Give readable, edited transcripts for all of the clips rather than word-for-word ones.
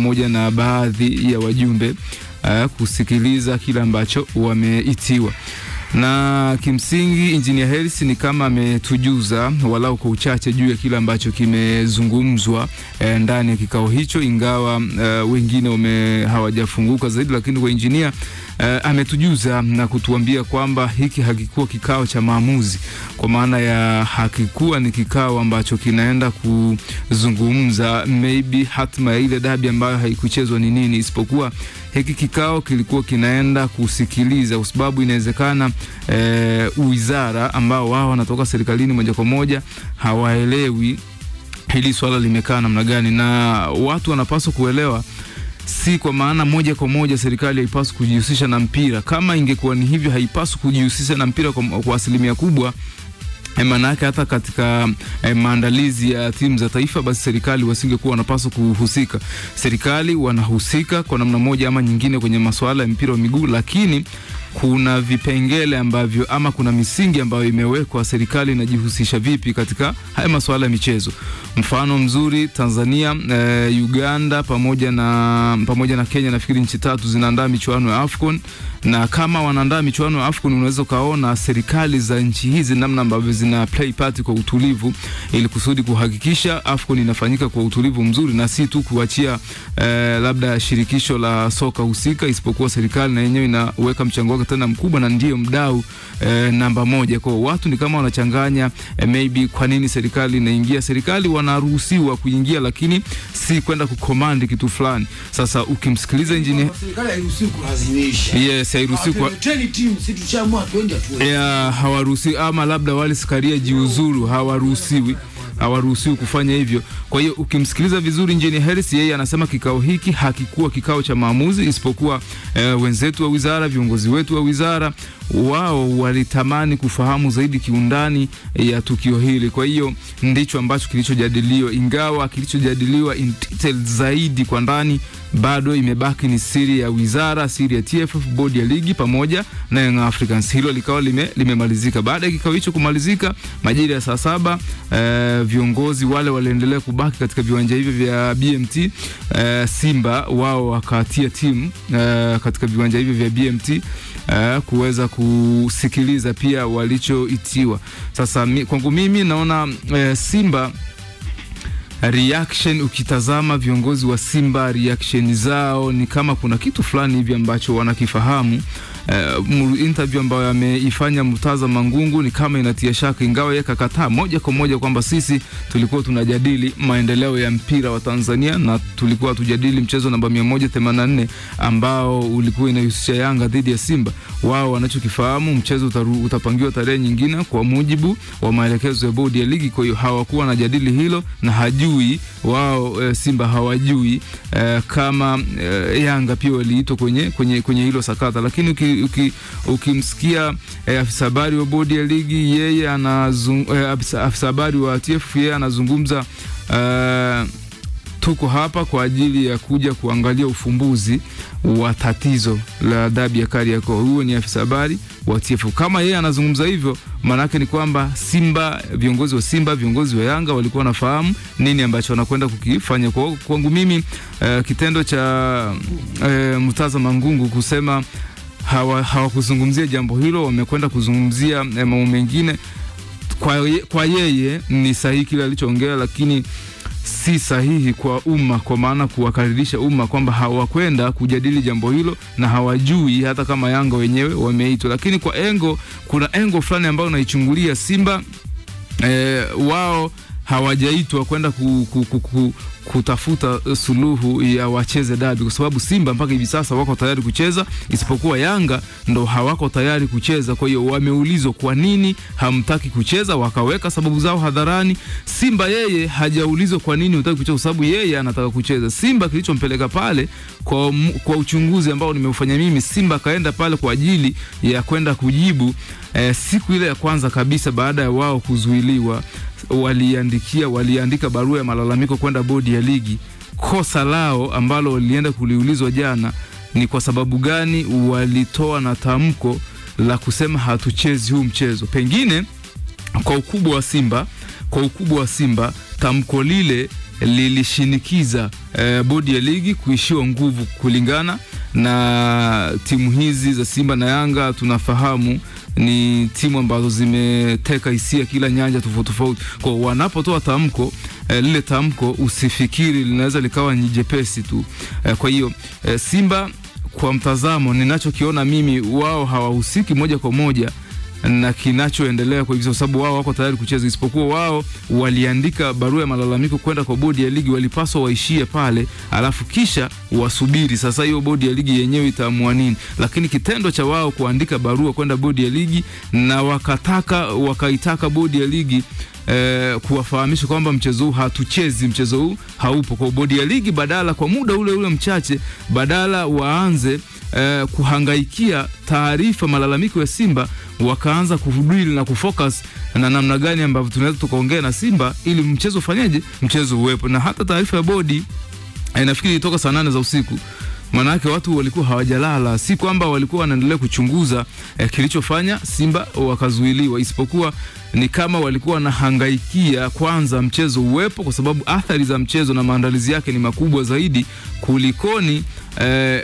pamoja na baadhi ya wajumbe kusikiliza kila ambacho wameitiwa. Na kimsingi Engineer Hersi ni kama ametujuza walau kwa uchache juu ya kila ambacho kimezungumzwa ndani ya kikao hicho, ingawa wengine hawajafunguka zaidi, lakini kwa engineer ametujuza na kutuambia kwamba hiki hakikuwa kikao cha maamuzi, kwa maana ya hakikuwa ni kikao ambacho kinaenda kuzungumza maybe hatima ya ile dabi ambayo haikuchezwa ni nini, isipokuwa hiki kikao kilikuwa kinaenda kusikiliza, kwa sababu inawezekana wizara ambao wao wanatoka serikalini moja kwa moja hawaelewi hili swala limekaa namna gani, na watu wanapaswa kuelewa si kwa maana moja kwa moja serikali haipaswi kujihusisha na mpira. Kama ingekuwa ni hivyo, haipaswi kujihusisha na mpira kwa asilimia kubwa, maana yake hata katika maandalizi ya timu za taifa basi serikali wasingekuwa wanapaswa kuhusika. Serikali wanahusika kwa namna moja ama nyingine kwenye masuala ya mpira wa miguu, lakini kuna vipengele ambavyo ama kuna misingi ambayo imewekwa serikali inajihusisha vipi katika haya masuala ya michezo. Mfano mzuri, Tanzania, Uganda pamoja na Kenya, nafikiri nchi tatu zinaandaa michuano ya AFCON, na kama wanaandaa michuano ya AFCON unaweza kaona serikali za nchi hizi namna ambavyo zina play party kwa utulivu ili kusudi kuhakikisha AFCON inafanyika kwa utulivu mzuri, na si tu kuachia labda shirikisho la soka husika, isipokuwa serikali na yenyewe inaweka mchango wake tena mkubwa na ndio mdau namba moja. Kwa watu ni kama wanachanganya maybe kwa nini serikali inaingia. Serikali wanaruhusiwa kuingia, lakini si kwenda kucommand kitu fulani. Sasa ukimsikiliza engineer, serikali hairuhusiwi kulazimisha. Yes, hairuhusiwi kwa training team, si tuchamua twende tu. Hawaruhusiwi, ama labda wale sikaria jiuzuru, hawaruhusiwi kufanya hivyo. Kwa hiyo ukimsikiliza vizuri Engineer Hersi, yeye anasema kikao hiki hakikuwa kikao cha maamuzi, isipokuwa wenzetu wa wizara, viongozi wetu wa wizara, wao walitamani kufahamu zaidi kiundani ya tukio hili. Kwa hiyo ndicho ambacho kilichojadiliwa, ingawa kilichojadiliwa in detail zaidi kwa ndani bado imebaki ni siri ya wizara, siri ya TFF, bodi ya ligi pamoja na Young Africans. Hilo likawa limemalizika. Baada ya kikao hicho kumalizika majira ya saa 7, viongozi wale waliendelea kubaki katika viwanja hivyo vya BMT. Simba wao wakatia timu katika viwanja hivyo vya BMT kuweza kusikiliza pia walichoitiwa. Sasa kwangu mimi naona Simba reaction, ukitazama viongozi wa Simba reaction zao ni kama kuna kitu fulani hivi ambacho wanakifahamu. Interview ambayo ameifanya Murtaza Mangungu ni kama inatia shaka, ingawa yeye kakataa moja kwa moja kwamba sisi tulikuwa tunajadili maendeleo ya mpira wa Tanzania na tulikuwa tujadili mchezo namba 184 ambao ulikuwa inahusisha Yanga dhidi ya Simba. Wao wanachokifahamu mchezo utapangiwa tarehe nyingine kwa mujibu wa maelekezo ya bodi ya ligi. Kwa hiyo hawakuwa wanajadili hilo, na hajui wao Simba hawajui kama Yanga pia waliitwa kwenye hilo sakata. Lakini ukimsikia afisa habari wa bodi ya ligi, yeye afisa habari wa TFF, yeye anazungumza tuko hapa kwa ajili ya kuja kuangalia ufumbuzi wa tatizo la dabi ya Kariakoo. Huyo ni afisa habari wa TFF. Kama yeye anazungumza hivyo, maana yake ni kwamba Simba, viongozi wa Simba, viongozi wa Yanga walikuwa wanafahamu nini ambacho wanakwenda kukifanya. Kwangu mimi kitendo cha Murtaza Mangungu kusema hawakuzungumzia jambo hilo, wamekwenda kuzungumzia mambo mengine, kwa yeye ni sahihi kile alichoongea, lakini si sahihi kwa umma, kwa maana kuwakaririsha umma kwamba hawakwenda kujadili jambo hilo na hawajui hata kama Yanga wenyewe wameitwa. Lakini kwa kuna engo fulani ambayo naichungulia Simba, wao hawajaitwa kwenda kutafuta suluhu ya wacheze dabi, kwa sababu Simba mpaka hivi sasa wako tayari kucheza, isipokuwa Yanga ndo hawako tayari kucheza. Kwa hiyo wameulizwa kwa nini hamtaki kucheza, wakaweka sababu zao hadharani. Simba yeye hajaulizwa kwa nini hutaki kucheza, sababu yeye anataka kucheza. Simba kilichompeleka pale kwa uchunguzi ambao nimeufanya mimi, Simba kaenda pale kwa ajili ya kwenda kujibu siku ile ya kwanza kabisa baada ya wao kuzuiliwa, waliandika barua ya malalamiko kwenda bodi ya ligi. Kosa lao ambalo walienda kuliulizwa jana ni kwa sababu gani walitoa na tamko la kusema hatuchezi huu mchezo. Pengine kwa ukubwa wa Simba tamko lile lilishinikiza bodi ya ligi kuishiwa nguvu kulingana na timu hizi za Simba na Yanga. Tunafahamu ni timu ambazo zimeteka hisia kila nyanja tofauti. Kwa wanapotoa tamko, lile tamko usifikiri linaweza likawa nyepesi tu. Kwa hiyo Simba, kwa mtazamo ninachokiona mimi, wao hawahusiki moja kwa moja na kinachoendelea kwa hivyo, kwa sababu wao wako tayari kucheza, isipokuwa wao waliandika barua ya malalamiko kwenda kwa bodi ya ligi. Walipaswa waishie pale, alafu kisha wasubiri sasa hiyo bodi ya ligi yenyewe itaamua nini. Lakini kitendo cha wao kuandika barua kwenda bodi ya ligi na wakaitaka bodi ya ligi kuwafahamisha kwamba mchezo huu hatuchezi, mchezo huu haupo, kwa bodi ya ligi badala kwa muda ule mchache, badala waanze kuhangaikia taarifa malalamiko ya Simba, wakaanza kuhudili na kufocus na namna gani ambavyo tunaweza tukaongea na Simba ili mchezo ufanyaje, mchezo uwepo. Na hata taarifa ya bodi nafikiri ilitoka saa 8 za usiku. Manake watu walikuwa hawajalala, si kwamba walikuwa wanaendelea kuchunguza kilichofanya Simba wakazuiliwa, isipokuwa ni kama walikuwa wanahangaikia kwanza mchezo uwepo, kwa sababu athari za mchezo na maandalizi yake ni makubwa zaidi kulikoni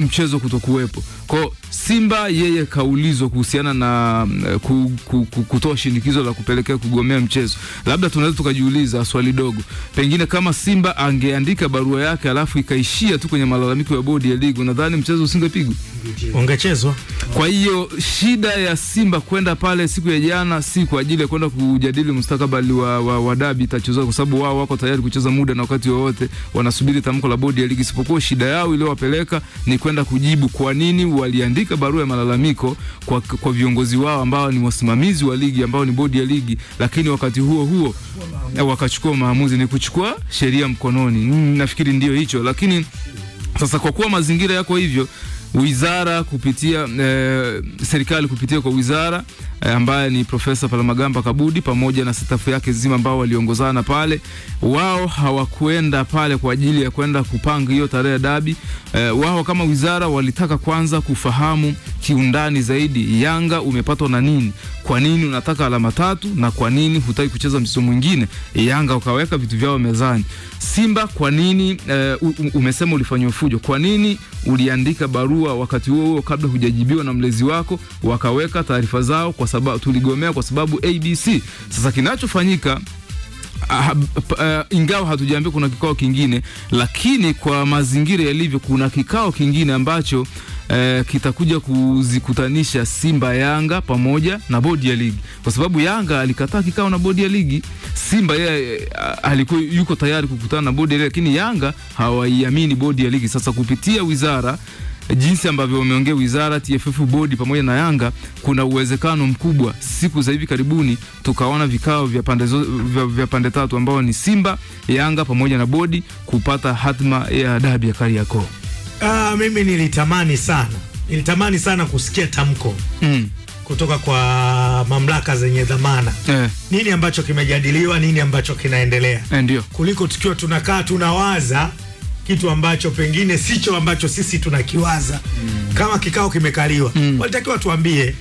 mchezo kutokuwepo. Kwa Simba yeye kaulizwa kuhusiana na kutoa shinikizo la kupelekea kugomea mchezo. Labda tunaweza tukajiuliza swali dogo, pengine kama Simba angeandika barua yake alafu ikaishia tu kwenye malalamiko ya bodi ya ligi, nadhani mchezo usingepigwa, ungechezwa. Kwa hiyo shida ya Simba kwenda pale siku ya jana si kwa ajili ya kwenda kujadili mustakabali wa dabi itachezwa, kwa sababu wao wako tayari kucheza muda na wakati wowote, wanasubiri tamko la bodi ya ligi. Isipokuwa shida yao iliyowapeleka ni kwenda kujibu kwa nini waliandika barua ya malalamiko kwa viongozi wao ambao ni wasimamizi wa ligi, ambao ni bodi ya ligi, lakini wakati huo wakachukua maamuzi ni kuchukua sheria mkononi. Nafikiri ndio hicho. Lakini sasa kwa kuwa mazingira yako hivyo, wizara kupitia serikali kupitia kwa wizara ambaye ni Profesa Palamagamba Kabudi pamoja na staff yake zima ambao waliongozana pale, wao hawakwenda pale kwa ajili ya kwenda kupanga hiyo tarehe ya dabi. Wao kama wizara walitaka kwanza kufahamu kiundani zaidi, Yanga umepatwa na nini, kwa nini unataka alama 3 na kwa nini hutaki kucheza mchezo mwingine. Yanga ukaweka vitu vyao mezani. Simba, kwa nini umesema ulifanywa fujo, kwa nini uliandika barua wakati huo kabla hujajibiwa na mlezi wako, wakaweka taarifa zao kwa sababu tuligomea kwa sababu ABC. Sasa kinachofanyika ingawa hatujaambia kuna kikao kingine, lakini kwa mazingira yalivyo kuna kikao kingine ambacho kitakuja kuzikutanisha Simba, Yanga pamoja na bodi ya ligi, kwa sababu Yanga alikataa kikao na bodi ya ligi. Simba yeye alikuwa yuko tayari kukutana na bodi ya ligi, lakini Yanga hawaiamini bodi ya ligi. Sasa kupitia wizara, jinsi ambavyo wameongea wizara, TFF, bodi pamoja na Yanga, kuna uwezekano mkubwa siku za hivi karibuni tukaona vikao vya pande tatu ambao ni Simba, Yanga pamoja na bodi kupata hatima ya dabi ya Kariakoo. Mimi nilitamani sana kusikia tamko kutoka kwa mamlaka zenye dhamana. Nini ambacho kimejadiliwa, nini ambacho kinaendelea. Ndio. Kuliko tukiwa tunakaa tunawaza kitu ambacho pengine sicho ambacho sisi tunakiwaza. Kama kikao kimekaliwa, walitakiwa tuambie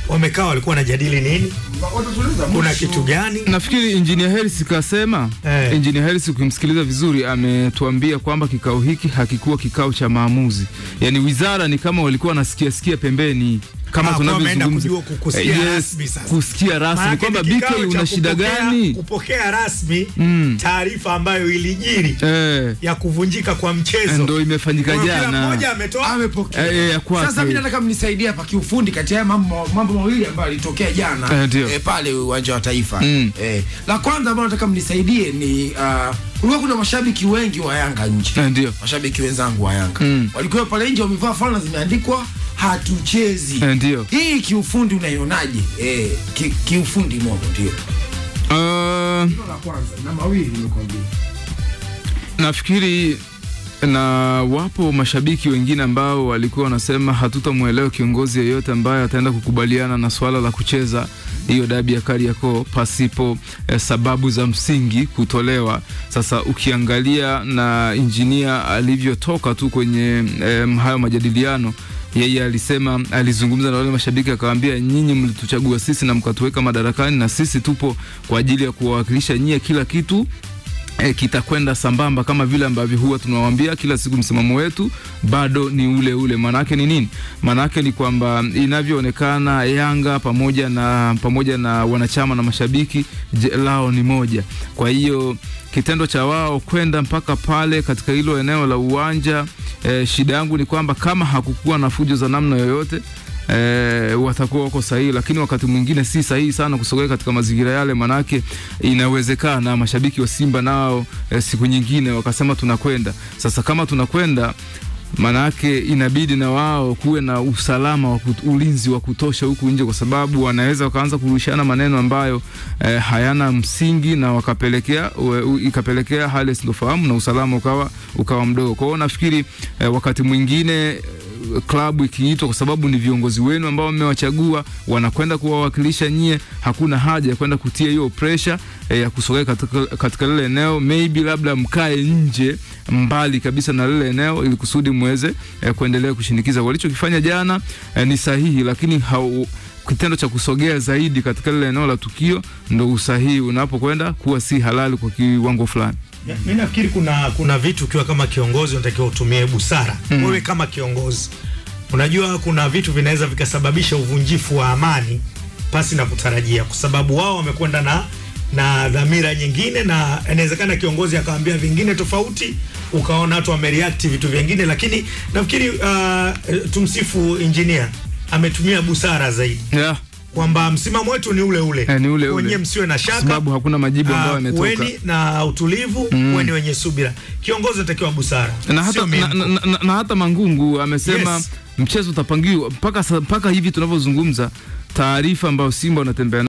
wamekaa walikuwa wanajadili nini, kuna kitu gani. Nafikiri Engineer Hersi kasema, Engineer Hersi ukimsikiliza vizuri ametuambia kwamba kikao hiki hakikuwa kikao cha maamuzi. Yani wizara ni kama walikuwa wanasikia pembeni, kama tunavyozungumza kusikia rasmi kwamba BK una shida gani, kupokea rasmi taarifa ambayo ilijiri ya kuvunjika kwa mchezo ndio imefanyika jana. Kila mmoja amepokea. Sasa mimi nataka mnisaidie hapa kiufundi kati ya mambo mawili ambayo yalitokea jana pale uwanja wa Taifa. La kwanza ambalo nataka mnisaidie ni kulikuwa kuna mashabiki wengi wa Yanga nje. Ndio. Mashabiki wenzangu wa Yanga walikuwa pale nje wamevaa fulana zimeandikwa hatuchezi. Ndio. Hii kiufundi unaionaje? Kiufundi moja ndio. La kwanza na mawili nimekwambia. Nafikiri na wapo mashabiki wengine ambao walikuwa wanasema hatutamuelewa kiongozi yeyote ambaye ataenda kukubaliana na swala la kucheza hiyo dabi ya Kariakoo pasipo sababu za msingi kutolewa. Sasa ukiangalia na injinia alivyotoka tu kwenye hayo majadiliano, yeye alisema, alizungumza na wale mashabiki akawaambia, nyinyi mlituchagua sisi na mkatuweka madarakani, na sisi tupo kwa ajili ya kuwawakilisha nyie, kila kitu kitakwenda sambamba kama vile ambavyo huwa tunawaambia kila siku. Msimamo wetu bado ni ule ule. Manake ni nini? Manake ni kwamba inavyoonekana Yanga pamoja na wanachama na mashabiki lao ni moja. Kwa hiyo kitendo cha wao kwenda mpaka pale katika hilo eneo la uwanja, shida yangu ni kwamba kama hakukuwa na fujo za namna yoyote, watakuwa wako sahihi, lakini wakati mwingine si sahihi sana kusogea katika mazingira yale. Manake inawezekana mashabiki wa Simba nao siku nyingine wakasema tunakwenda. Sasa kama tunakwenda, manake inabidi na wao kuwe na usalama ulinzi wa kutosha huku nje, kwa sababu wanaweza wakaanza kurushana maneno ambayo hayana msingi na ikapelekea hali sintofahamu na usalama ukawa mdogo. Kwa hiyo nafikiri wakati mwingine klabu ikiitwa, kwa sababu ni viongozi wenu ambao mmewachagua, wanakwenda kuwawakilisha nyie, hakuna haja ya kwenda kutia hiyo pressure ya kusogea katika lile eneo. Maybe labda mkae nje mbali kabisa na lile eneo ili kusudi muweze kuendelea kushinikiza. Walichokifanya jana ni sahihi, lakini kitendo cha kusogea zaidi katika lile eneo la tukio ndio usahihi unapokwenda kuwa si halali kwa kiwango fulani. Mimi nafikiri kuna vitu ukiwa kama kiongozi unatakiwa utumie busara. Wewe kama kiongozi, unajua kuna vitu vinaweza vikasababisha uvunjifu wa amani pasi na kutarajia, kwa sababu wao wamekwenda na dhamira nyingine, na inawezekana kiongozi akawaambia vingine tofauti, ukaona watu wamereact vitu vingine. Lakini nafikiri tumsifu engineer, ametumia busara zaidi. Kwamba msimamo wetu ni ule ule. Wenye msiwe na shaka, sababu hakuna majibu ambayo yametoka. Weni na utulivu, weni wenye subira. Kiongozi anatakiwa busara. Na hata Mangungu amesema mchezo utapangiwa mpaka hivi tunavyozungumza, taarifa ambayo Simba wanatembea